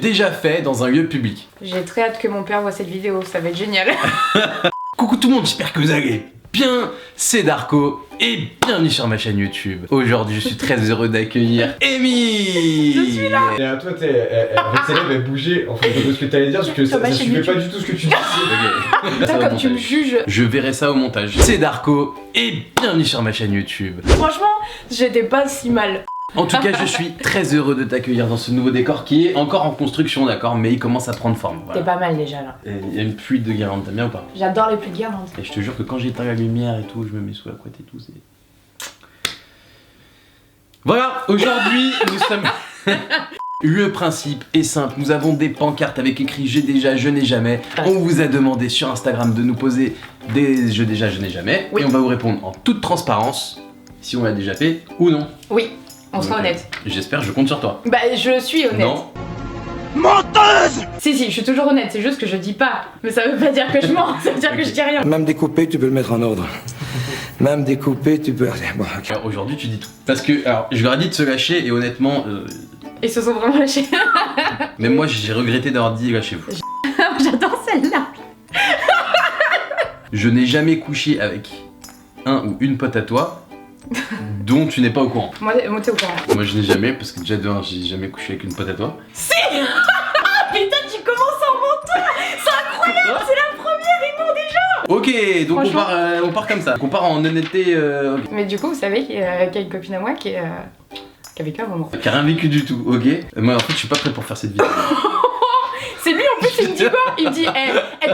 déjà fait dans un lieu public. J'ai très hâte que mon père voit cette vidéo, ça va être génial. Coucou tout le monde, j'espère que vous allez bien, c'est Darko et bienvenue sur ma chaîne YouTube. Aujourd'hui je suis très heureux d'accueillir Amy. Je suis là. Et à toi, avec ses lèvres, elle bougeait en fait de ce que t'allais dire, parce que ça suivait pas du tout ce que tu disais. Putain, comme tu me juges. Je verrai ça au montage. C'est Darko et bienvenue sur ma chaîne YouTube. Franchement, j'étais pas si mal. En tout cas, je suis très heureux de t'accueillir dans ce nouveau décor qui est encore en construction, d'accord, mais il commence à prendre forme. Voilà. T'es pas mal déjà là. Et il y a une pluie de guirlandes, t'aimes bien ou pas? J'adore les pluies de guirlandes. Et je te jure que quand j'éteins la lumière et tout, je me mets sous la couette et tout, c'est... Voilà, aujourd'hui, nous sommes... Le principe est simple, nous avons des pancartes avec écrit « J'ai déjà, je n'ai jamais ». On vous a demandé sur Instagram de nous poser des « Je déjà, je n'ai jamais ». Oui. Et on va vous répondre en toute transparence, si on l'a déjà fait ou non. Oui, on sera honnête. J'espère, je compte sur toi. Bah, je suis honnête. Non. Menteuse! Si, je suis toujours honnête, c'est juste que je dis pas. Mais ça veut pas dire que je mens, ça veut dire que je dis rien. Même découpé, tu peux le mettre en ordre. Même découpé, tu peux... Bon, ok. Alors aujourd'hui, tu dis tout. Parce que, alors, je leur ai dit de se lâcher et honnêtement, Ils se sont vraiment lâchés. même moi j'ai regretté d'avoir dit lâchez-vous. J'adore celle-là. Je n'ai jamais couché avec un ou une pote à toi dont tu n'es pas au courant. Moi t'es au courant. Moi je n'ai jamais, parce que déjà de un, j'ai jamais couché avec une pote à toi. Si. Putain, tu commences en mentant. C'est incroyable, c'est la première, ils m'ont déjà. Ok, donc Franchement. on part comme ça. On part en honnêteté. Ok. Mais du coup, vous savez qu'il y a une copine à moi qui a vécu un moment. Qui a rien vécu du tout, ok. Moi en fait je suis pas prêt pour faire cette vidéo. C'est lui en plus, il me dit quoi? Il me dit,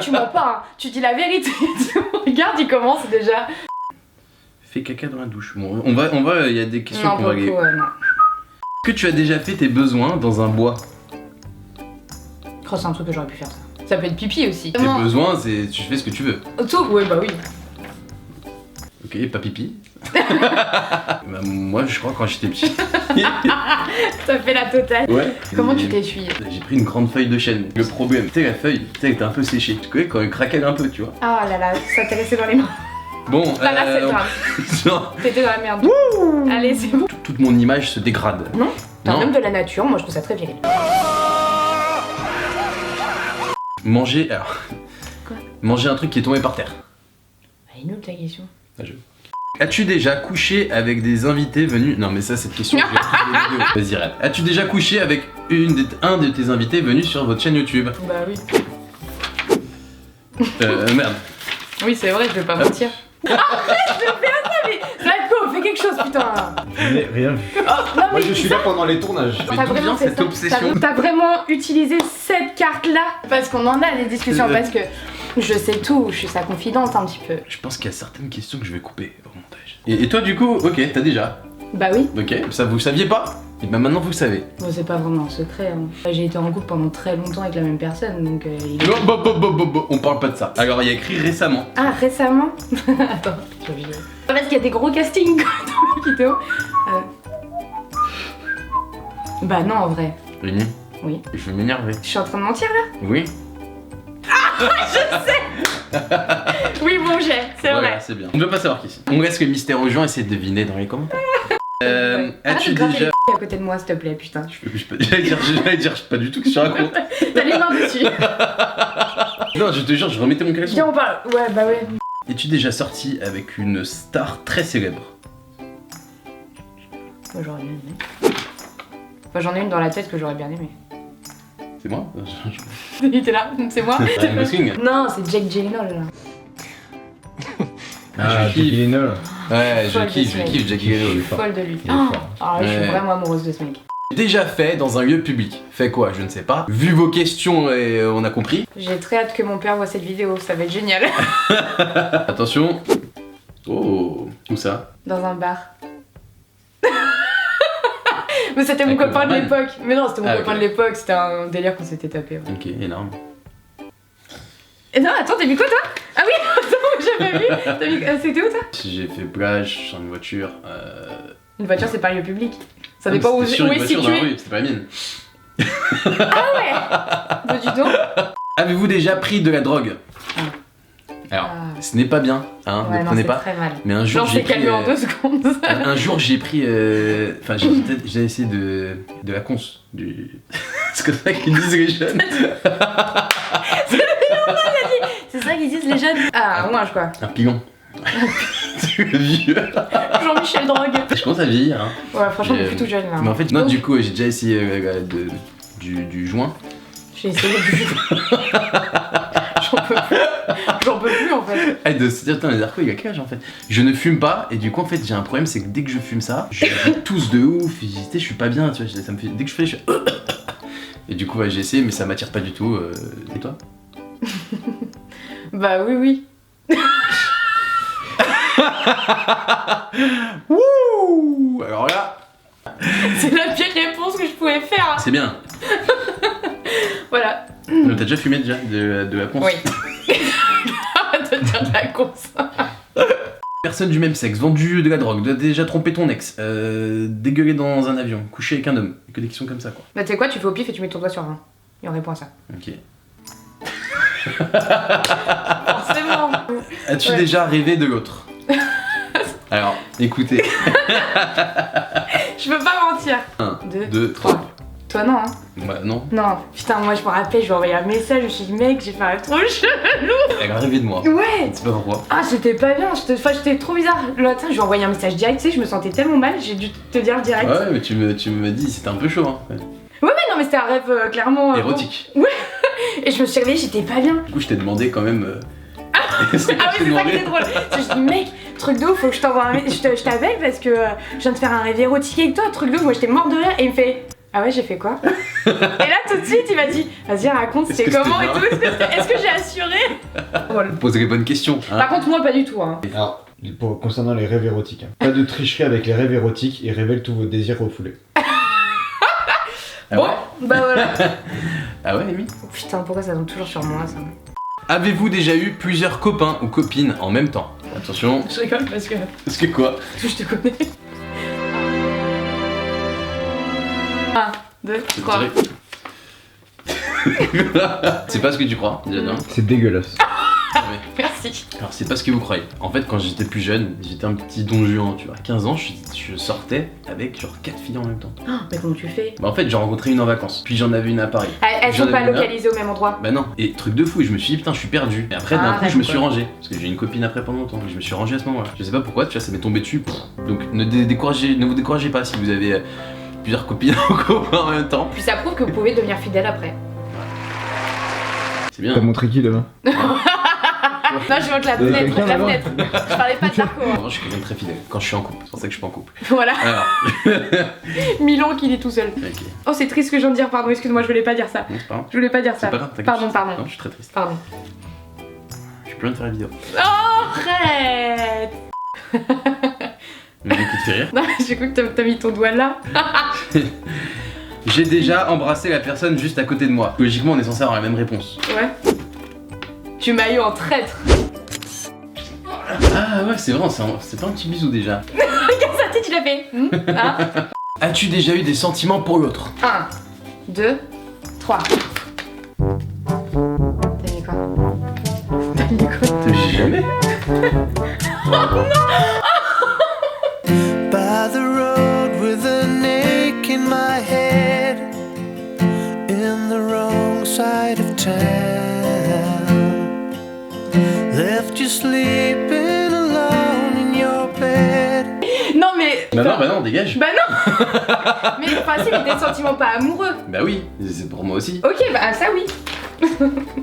tu mens pas, hein. Tu dis la vérité. Regarde, il commence déjà. Fais caca dans la douche. Bon, on va, il y a des questions Non, qu'on va beaucoup, régler. non. Que tu as déjà fait tes besoins dans un bois? Oh, c'est un truc que j'aurais pu faire ça. Ça peut être pipi aussi. Tes besoins, c'est tu fais ce que tu veux. Tout, ouais, bah oui. Ok, pas pipi. Bah, moi je crois quand j'étais petit. Ça fait la totale. Ouais. Comment tu t'essuies? J'ai pris une grande feuille de chêne. Le problème, tu sais, la feuille, tu sais, elle était un peu séchée. Tu connais quand elle craquait un peu, tu vois. Ah là là, ça t'est resté dans les mains. Bon, Bah là, c'est grave. genre, T'étais dans la merde. Allez, c'est bon. toute mon image se dégrade. Non, t'es un Non. homme de la nature, moi je trouve ça très viril. Manger, alors. Quoi? Manger un truc qui est tombé par terre. Elle est nulle ta question. Ah, As-tu déjà couché avec des invités venus... Non mais ça cette question, je l'ai appris dans les vidéos. Vas-y, rêve. As-tu déjà couché avec un de tes invités venus sur votre chaîne YouTube? Bah oui. Merde. Oui, c'est vrai, je vais pas mentir. Arrête de faire ça, mais Radko, fais quelque chose, putain. Je n'ai rien vu. Oh, non, Moi mais je suis là pendant les tournages. Mais T'as d'où vraiment vient fait cette ça. obsession? T'as vraiment utilisé cette carte-là parce qu'on en a des discussions, parce que je sais tout, je suis sa confidente un petit peu. Je pense qu'il y a certaines questions que je vais couper au montage. Et toi du coup, ok, t'as déjà. Bah oui. Ok, ça vous saviez pas? Et ben maintenant vous le savez. Bon, c'est pas vraiment un secret. Hein. J'ai été en couple pendant très longtemps avec la même personne, donc il est... Bon, on parle pas de ça. Alors il y a écrit récemment. Ah, récemment. Attends, j'ai oublié. Parce qu'il y a des gros castings quoi, dans la vidéo. Bah non, en vrai. Rémi, Oui. je vais m'énerver. Je suis en train de mentir là? Oui. Oui, bon jet, c'est Voilà, vrai. c'est bien. On ne veut pas savoir qui c'est. On laisse le mystère aux gens, essayer de deviner dans les commentaires. As-tu gratte déjà... les à côté de moi, s'il te plaît, putain. J'allais dire pas du tout que je raconte. T'as les mains dessus. Non, je te jure, je remettais mon caleçon. Viens, on parle. Ouais, bah ouais. Es-tu déjà sorti avec une star très célèbre? Moi, j'aurais bien aimé. Enfin, j'en ai une dans la tête que j'aurais bien aimé. C'est moi? Il était là, c'est moi. Ryan Gosling. Non, c'est Jake Gyllenhaal là. Ah, je kiffe. il est nul. Ouais, Folle de ce je mec. kiffe Jackie Gyllenhaal. Je suis folle de lui. Il est fort. Ah, je suis Ouais. vraiment amoureuse de ce mec. Déjà fait dans un lieu public. Fait quoi? Je ne sais pas. Vu vos questions, on a compris. J'ai très hâte que mon père voit cette vidéo, ça va être génial. Attention. Oh, où ça? Dans un bar. Mais c'était mon Avec copain de Norman. l'époque. Mais non, c'était mon Ah, copain ok. de l'époque, c'était un délire qu'on s'était tapé. Ouais. Ok, énorme. Et non, attends, t'as vu quoi toi? Ah oui, attends, j'avais vu. T'as vu... C'était où toi? Si j'ai fait plage sur une voiture. Une voiture, c'est pas un lieu public. Ça Ah, mais dépend où, c'était sur où une est voiture dans la situé. rue, c'était pas la mienne. Ah ouais. Bah dis donc. Avez-vous déjà pris de la drogue? Ah. Alors, Ah. ce n'est pas bien, hein, Ouais, ne non, prenez c'est pas. très mal. Mais un jour Genre, j'ai c'est pris. calmé en 2 secondes. Un jour j'ai pris. Enfin, j'ai essayé de la conce. Du. C'est comme ça qu'ils disent les jeunes. C'est ça qu'ils disent les jeunes. Ah, moi je quoi. Un pilon. Tu es vieux. Jean-Michel Drogue. Je commence à vieillir. Hein. Ouais, franchement, on est Et, plutôt jeune là. Mais en fait, non, Donc, du coup, j'ai déjà essayé du joint. j'ai essayé du. J'en peux plus en fait. Ah, de se dire, putain, les Darko, il a quel âge en fait? Je ne fume pas, et du coup, en fait, j'ai un problème, c'est que dès que je fume ça, je tousse de ouf, et, tu sais, je suis pas bien, tu vois, ça me fait. Dès que je fais, je fais. Et du coup, ouais, j'ai essayé, mais ça m'attire pas du tout. Et toi? Bah oui. Wouh! Alors là, C'est la pire réponse que je pouvais faire. c'est bien. Voilà. T'as déjà fumé déjà de la conce? Oui. Arrête de dire de la conce. Personne du même sexe, vendu de la drogue, déjà trompé ton ex, dégueulé dans un avion, couché avec un homme, que des questions comme ça quoi. Bah tu sais quoi, tu fais au pif et tu mets ton doigt sur un. Et on répond à ça. Ok. Forcément. As-tu Ouais. déjà rêvé de l'autre? Alors, écoutez. Je peux pas mentir. 1, 2, 2, 3. Toi non hein. Bah non. Non, putain, moi je me rappelle, je lui ai envoyé un message, je me suis dit mec, j'ai fait un trop chelou. Elle a rêvé de moi. Ouais. Je sais pas pourquoi. Ah, j'étais pas bien, j'étais trop bizarre. Le matin, je lui ai envoyé un message direct, tu sais, je me sentais tellement mal, j'ai dû te dire le direct. Ouais, mais tu m'as dit, c'était un peu chaud. Hein. Ouais, non, mais c'était un rêve clairement. Érotique. Et je me suis réveillée, j'étais pas bien. Du coup, je t'ai demandé quand même. Ah oui, c'est ça qui était drôle. Parce que je dis, mec, truc de ouf, faut que je t'envoie un message. Je t'appelle parce que je viens de faire un rêve érotique avec toi, truc de ouf. Moi, j'étais morte de rire et il me fait. Ah ouais, j'ai fait quoi? Et là, tout de suite, il m'a dit, vas-y, raconte, Est-ce c'était que comment et c'était tout. Est-ce que j'ai assuré? Drôle. Pose les bonnes questions. Hein. Par contre, moi, pas du tout. Hein. Alors, concernant les rêves érotiques, hein. Pas de tricherie avec les rêves érotiques et révèle tous vos désirs refoulés. Ah Bon, ouais bah voilà. Ah ouais, Amy? Oh, putain, pourquoi ça tombe toujours sur moi ça? Avez-vous déjà eu plusieurs copains ou copines en même temps? Attention. Je rigole parce que Est-ce que quoi? je te connais. 1, 2, 3. C'est pas ce que tu crois, déjà d'un. C'est dégueulasse. Merci. Alors c'est pas ce que vous croyez. En fait quand j'étais plus jeune, j'étais un petit don Juan, tu vois. 15 ans, je sortais avec genre 4 filles en même temps. Oh, mais comment tu fais? Bah en fait j'en rencontrais une en vacances, puis j'en avais une à Paris. Elles J'en sont pas avais une là. localisées au même endroit. Bah non, et truc de fou, je me suis dit putain je suis perdu. Et après d'un Ah, coup je me suis d'accord. rangé, parce que j'ai une copine après pendant longtemps, je me suis rangé à ce moment-là. Je sais pas pourquoi, tu vois, ça m'est tombé dessus. Donc ne vous découragez pas si vous avez plusieurs copines ou copains en même temps. Puis ça prouve que vous pouvez devenir fidèle après. C'est bien. T'as montré qui demain? Non, je montre la fenêtre, quelqu'un la là-bas fenêtre. Je parlais pas de Darko. En Hein. revanche, je suis quelqu'un de très fidèle quand je suis en couple, c'est pour ça que je suis pas en couple. Voilà, Alors, 1000 ans qu'il est tout seul. ok. Oh, c'est triste ce que je viens de dire, pardon, excuse-moi, je voulais pas dire ça. Non, c'est pas grave. Je voulais pas dire ça. C'est pas grave, t'inquiète. Pardon. Non, je suis très triste. Pardon. Je peux rien te faire la vidéo. Oh, arrête. Le mec qui te fait rire. Non, j'ai cru que t'as mis ton doigt là. J'ai déjà embrassé la personne juste à côté de moi. Logiquement, on est censé avoir la même réponse. Ouais. Tu m'as eu en traître. Ah ouais, c'est vrai, c'est pas un petit bisou déjà. Regarde sa tête, il a fait. Hein? As-tu déjà eu des sentiments pour l'autre? 1, 2, 3. T'as mis quoi? T'as mis quoi? Jamais. By the road with an ache in my head, in the wrong side of town, left you sleeping alone in your bed. Non mais. Bah non, dégage. Bah non. Mais enfin si, mais des sentiments pas amoureux. Bah oui, c'est pour moi aussi. Ok, bah ça oui.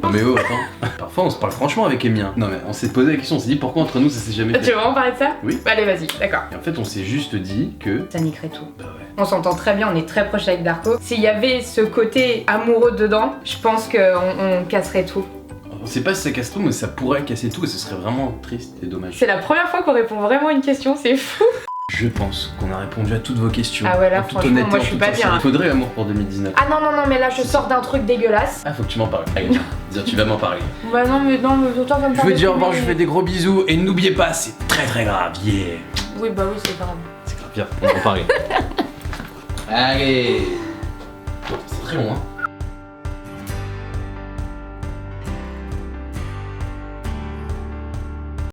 Non mais oh, attends. Parfois on se parle franchement avec Emien. Non mais on s'est posé la question, on s'est dit pourquoi entre nous ça s'est jamais Tu fait. veux vraiment parler de ça? Oui. Bah allez, vas-y, d'accord. Et en fait on s'est juste dit que... Ça niquerait tout. Bah ouais. On s'entend très bien, on est très proche avec Darko. S'il y avait ce côté amoureux dedans, je pense qu'on casserait tout. On sait pas si ça casse tout, mais ça pourrait casser tout et ce serait vraiment triste et dommage. C'est la première fois qu'on répond vraiment à une question, c'est fou. Je pense qu'on a répondu à toutes vos questions. Ah ouais, là, En toute franchement, honnêteté, moi, en je suis toute pas bien. sincérité. Faudrait l'amour pour 2019. Ah non, mais là je sors d'un truc dégueulasse. Ah, faut que tu m'en parles. Allez, dire tu vas m'en parler. Bah non, mais toi va me Je parler. vous dis au revoir, mais- je vous fais des gros bisous et n'oubliez pas, c'est très très grave. Yeah. Oui, bah oui, c'est grave. C'est grave, viens, on va en parler. Allez. C'est très long, hein.